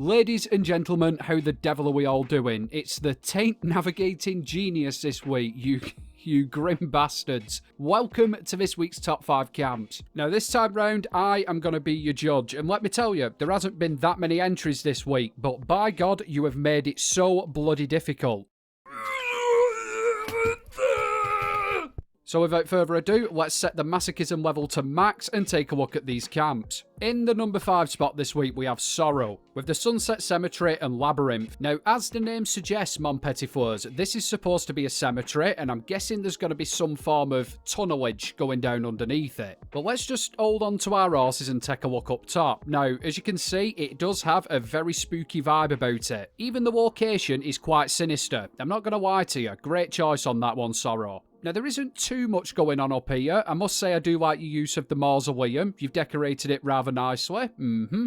Ladies and gentlemen, how the devil are we all doing? It's the Taint Navigating Genius this week, you grim bastards. Welcome to this week's Top 5 Camps. Now this time round, I am going to be your judge, and let me tell you, there hasn't been that many entries this week, but by God, you have made it so bloody difficult. So without further ado, let's set the masochism level to max and take a look at these camps. In the number 5 spot this week, we have Sorrow, with the Sunset Cemetery and Labyrinth. Now, as the name suggests, mon petit fleurs, this is supposed to be a cemetery, and I'm guessing there's going to be some form of tunnelage going down underneath it. But let's just hold on to our horses and take a look up top. Now, as you can see, it does have a very spooky vibe about it. Even the location is quite sinister. I'm not going to lie to you. Great choice on that one, Sorrow. Now, there isn't too much going on up here. I must say I do like your use of the mausoleum. You've decorated it rather nicely.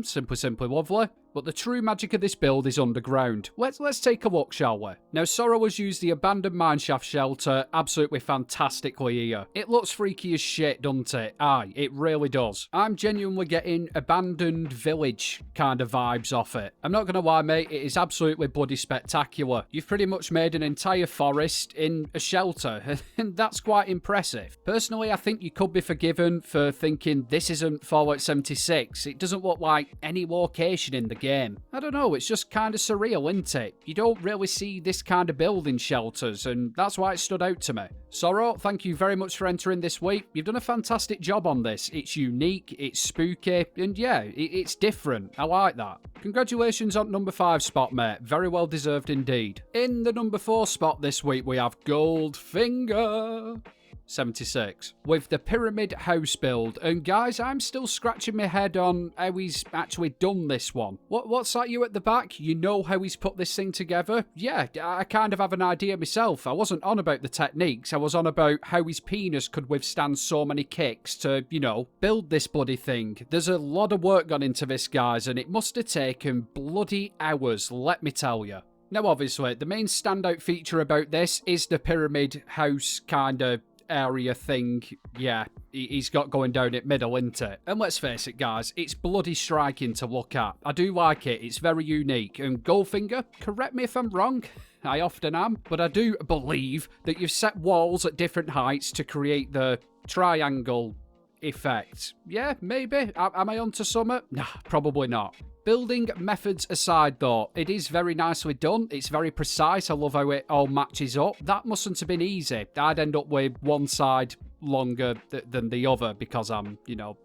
Simply lovely. But the true magic of this build is underground. Let's take a look, shall we? Now, Sorrow has used the abandoned mineshaft shelter absolutely fantastically here. It looks freaky as shit, doesn't it? Aye, it really does. I'm genuinely getting abandoned village kind of vibes off it. I'm not going to lie, mate, it is absolutely bloody spectacular. You've pretty much made an entire forest in a shelter, and that's quite impressive. Personally, I think you could be forgiven for thinking this isn't Fallout 76. It doesn't look like any location in the game. I don't know, it's just kind of surreal, isn't it? You don't really see this kind of build in shelters, and that's why it stood out to me. Sorrow, thank you very much for entering this week. You've done a fantastic job on this. It's unique, it's spooky, and yeah, it's different. I like that. Congratulations on number 5 spot, mate. Very well deserved indeed. In the number 4 spot this week, we have Goldfinger 76 with the pyramid house build, and guys, I'm still scratching my head on how he's actually done this one. What's that you at the back? You know how he's put this thing together? Yeah, I kind of have an idea myself. I wasn't on about the techniques, I was on about how his penis could withstand so many kicks to, you know, build this bloody thing. There's a lot of work gone into this, guys, and it must have taken bloody hours, let me tell you. Now obviously, the main standout feature about this is the pyramid house kind of area thing. Yeah, he's got going down it middle, isn't it? And let's face it, guys, it's bloody striking to look at. I do like it. It's very unique. And Goldfinger, correct me if I'm wrong, I often am, but I do believe that you've set walls at different heights to create the triangle effect. Yeah, maybe. Am I onto something? Nah, probably not. Building methods aside though, it is very nicely done. It's very precise. I love how it all matches up. That mustn't have been easy. I'd end up with one side longer than the other because I'm, you know,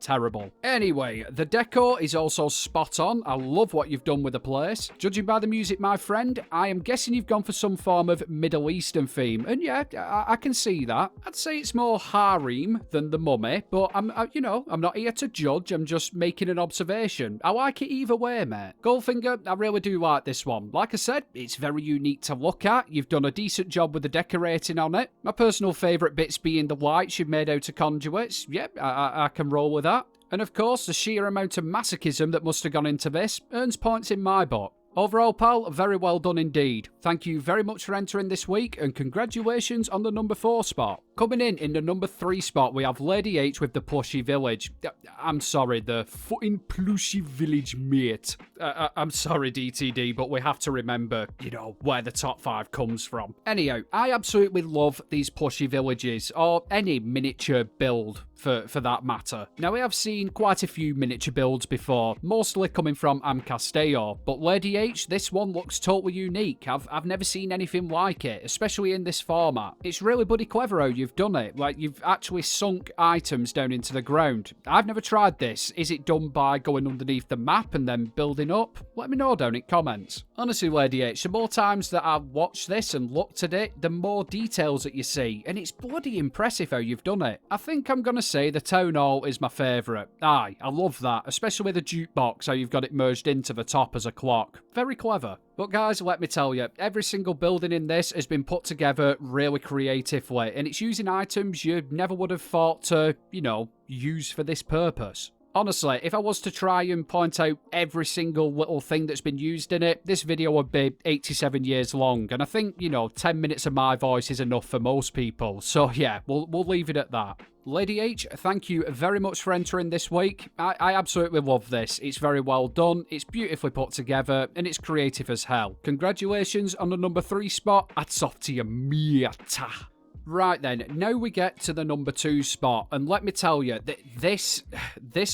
terrible. Anyway, the decor is also spot on. I love what you've done with the place. Judging by the music, my friend, I am guessing you've gone for some form of Middle Eastern theme. And yeah, I can see that. I'd say it's more harem than the Mummy, but I'm not here to judge. I'm just making an observation. I like it either way, mate. Goldfinger, I really do like this one. Like I said, it's very unique to look at. You've done a decent job with the decorating on it. My personal favourite bits being the lights you've made out of conduits. Yep, I can roll with that. And of course, the sheer amount of masochism that must have gone into this earns points in my book. Overall, pal, very well done indeed. Thank you very much for entering this week, and congratulations on the number 4 spot. Coming in the number 3 spot, we have Lady H with the Plushy Village. I'm sorry, the fucking Plushy Village, mate. I'm sorry, DTD, but we have to remember, you know, where the top 5 comes from. Anyhow, I absolutely love these Plushy Villages, or any miniature build for that matter. Now, I have seen quite a few miniature builds before, mostly coming from Amcasteo, but Lady H, this one looks totally unique. I've never seen anything like it, especially in this format. It's really bloody clever how you've done it. Like, you've actually sunk items down into the ground. I've never tried this. Is it done by going underneath the map and then building up? Let me know down in comments. Honestly, Lady H, the more times that I've watched this and looked at it, the more details that you see, and it's bloody impressive how you've done it. I think I'm gonna say the town hall is my favourite. Aye, I love that, especially with the jukebox, how you've got it merged into the top as a clock. Very clever. But guys, let me tell you, every single building in this has been put together really creatively, and it's using items you never would have thought to, you know, use for this purpose. Honestly, if I was to try and point out every single little thing that's been used in it, this video would be 87 years long, and I think, 10 minutes of my voice is enough for most people, so yeah, we'll leave it at that. Lady H, thank you very much for entering this week. I absolutely love this. It's very well done, it's beautifully put together, and it's creative as hell. Congratulations on the number 3 spot. Hats off to you, Miata. Right then, now we get to the number 2 spot, and let me tell you, this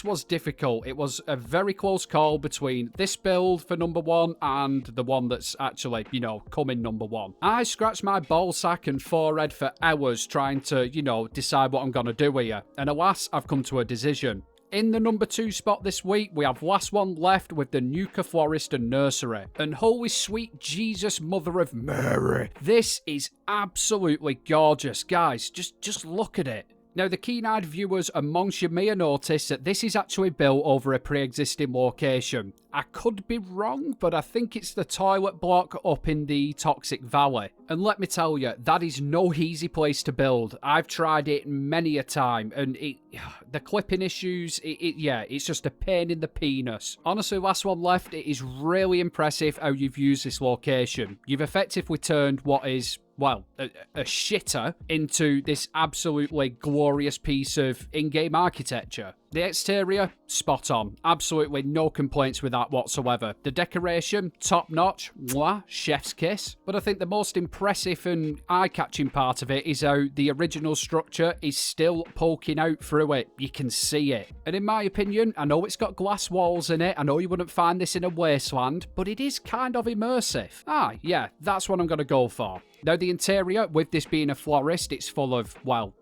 was difficult. It was a very close call between this build for number 1 and the one that's actually, coming number 1. I scratched my ballsack and forehead for hours trying to, decide what I'm going to do here, and alas, I've come to a decision. In the number 2 spot this week, we have last one left with the Nuka Florist and Nursery. And holy sweet Jesus Mother of Mary, this is absolutely gorgeous. Guys, just look at it. Now, the keen-eyed viewers amongst you may have noticed that this is actually built over a pre-existing location. I could be wrong, but I think it's the toilet block up in the Toxic Valley. And let me tell you, that is no easy place to build. I've tried it many a time, and the clipping issues, it's just a pain in the penis. Honestly, last one left, it is really impressive how you've used this location. You've effectively turned what is, well, a shitter into this absolutely glorious piece of in-game architecture. The exterior, spot on. Absolutely no complaints with that whatsoever. The decoration, top notch, mwah, chef's kiss. But I think the most impressive and eye-catching part of it is how the original structure is still poking out through it. You can see it. And in my opinion, I know it's got glass walls in it. I know you wouldn't find this in a wasteland, but it is kind of immersive. Yeah, that's what I'm going to go for. Now, the interior, with this being a florist, it's full of, well,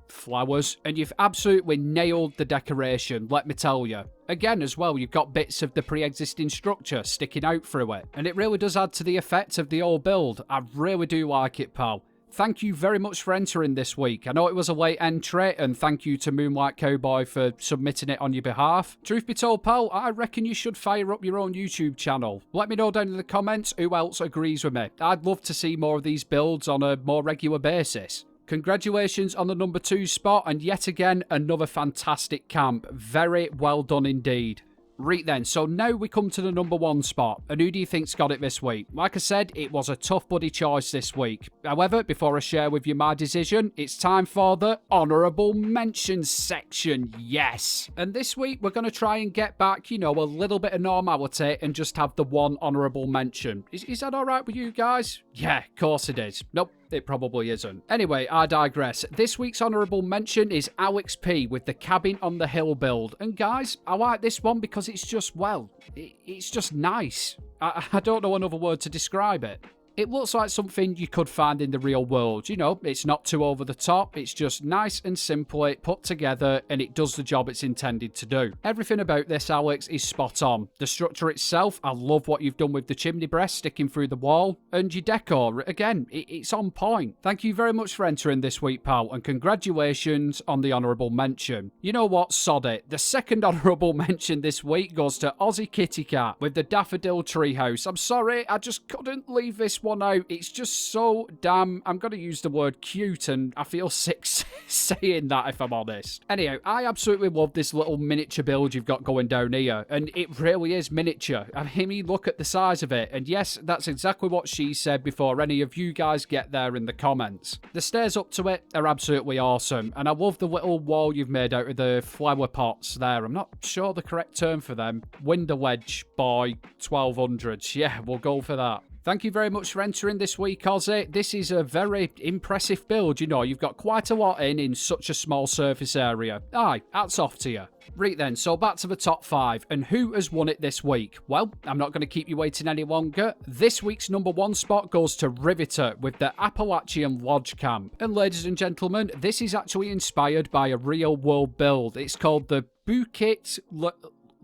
flowers, and you've absolutely nailed the decoration, let me tell you. Again, as well, you've got bits of the pre-existing structure sticking out through it, and it really does add to the effect of the old build. I really do like it, pal. Thank you very much for entering this week. I know it was a late entry, and thank you to Moonlight Cowboy for submitting it on your behalf. Truth be told, pal, I reckon you should fire up your own YouTube channel. Let me know down in the comments who else agrees with me. I'd love to see more of these builds on a more regular basis. Congratulations on the number 2 spot, and yet again, another fantastic camp. Very well done indeed. Right then, so now we come to the number 1 spot, and who do you think's got it this week? Like I said, it was a tough buddy choice this week. However, before I share with you my decision, it's time for the Honourable Mentions section, yes! And this week, we're going to try and get back, a little bit of normality and just have the one honourable mention. Is that alright with you guys? Yeah, of course it is. Nope. It probably isn't. Anyway, I digress. This week's honourable mention is Alex P with the Cabin on the Hill build. And guys, I like this one because it's just, well, it's just nice. I don't know another word to describe it. It looks like something you could find in the real world. It's not too over the top. It's just nice and simply put together, and it does the job it's intended to do. Everything about this, Alex, is spot on. The structure itself, I love what you've done with the chimney breast sticking through the wall. And your decor, again, it's on point. Thank you very much for entering this week, pal, and congratulations on the honourable mention. You know what? Sod it. The second honourable mention this week goes to Aussie Kitty Cat with the Daffodil Treehouse. I'm sorry, I just couldn't leave this one out. It's just so damn, I'm going to use the word cute, and I feel sick saying that, if I'm honest. Anyhow, I absolutely love this little miniature build you've got going down here, and it really is miniature. I mean, look at the size of it, and yes, that's exactly what she said before any of you guys get there in the comments. The stairs up to it are absolutely awesome, and I love the little wall you've made out of the flower pots there. I'm not sure the correct term for them. Window wedge by 1200s. Yeah, we'll go for that. Thank you very much for entering this week, Ozzy. This is a very impressive build, you've got quite a lot in such a small surface area. Aye, hats off to you. Right then, so back to the top 5, and who has won it this week? Well, I'm not going to keep you waiting any longer. This week's number 1 spot goes to Riveter with the Appalachian Lodge Camp. And ladies and gentlemen, this is actually inspired by a real world build. It's called the Bukit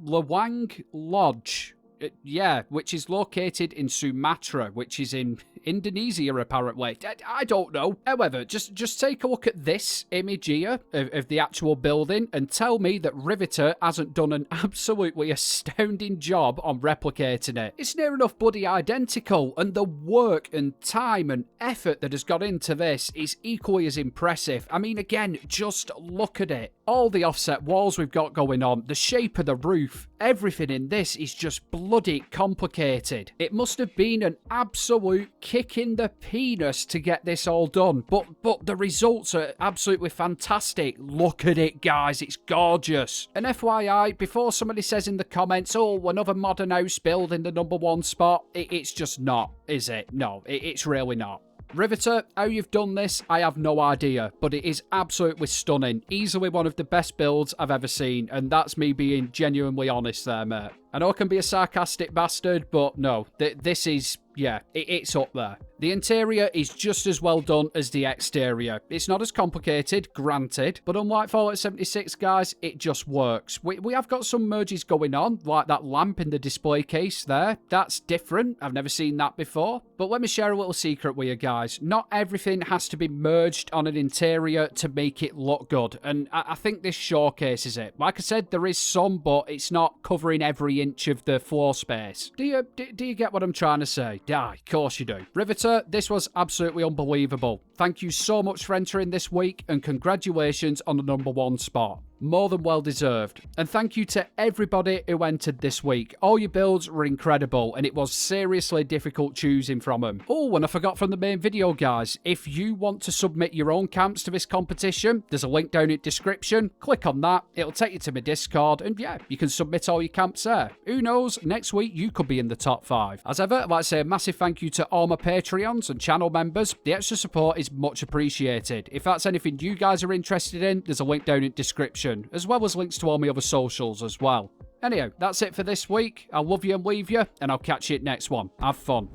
Lawang Lodge. Yeah, which is located in Sumatra, which is in Indonesia, apparently. I don't know. However, just take a look at this image here of the actual building and tell me that Riveter hasn't done an absolutely astounding job on replicating it. It's near enough bloody identical, and the work and time and effort that has gone into this is equally as impressive. I mean, again, just look at it. All the offset walls we've got going on, the shape of the roof, everything in this is just bloody complicated. It must have been an absolute kick in the penis to get this all done, but the results are absolutely fantastic. Look at it, guys, it's gorgeous. And FYI, before somebody says in the comments, oh, another modern house build in the #1 spot, it's just not, is it? No, it's really not. Riveter, how you've done this, I have no idea, but it is absolutely stunning. Easily one of the best builds I've ever seen, and that's me being genuinely honest there, mate. I know I can be a sarcastic bastard, but no, this is, yeah, it's up there. The interior is just as well done as the exterior. It's not as complicated, granted, but unlike Fallout 76, guys, it just works. We have got some merges going on, like that lamp in the display case there. That's different. I've never seen that before. But let me share a little secret with you guys. Not everything has to be merged on an interior to make it look good, and I think this showcases it. Like I said, there is some, but it's not covering every inch of the floor space. Do you get what I'm trying to say? Yeah, of course you do. Riveter, this was absolutely unbelievable. Thank you so much for entering this week, and congratulations on the #1 spot. More than well deserved. And thank you to everybody who entered this week. All your builds were incredible, and it was seriously difficult choosing from them. Oh, and I forgot from the main video, guys. If you want to submit your own camps to this competition, there's a link down in the description. Click on that. It'll take you to my Discord, and yeah, you can submit all your camps there. Who knows, next week you could be in the top 5. As ever, I'd like to say a massive thank you to all my Patreons and channel members. The extra support is much appreciated. If that's anything you guys are interested in, there's a link down in the description, as well as links to all my other socials as well. Anyhow, that's it for this week. I'll love you and leave you, and I'll catch you at next one. Have fun.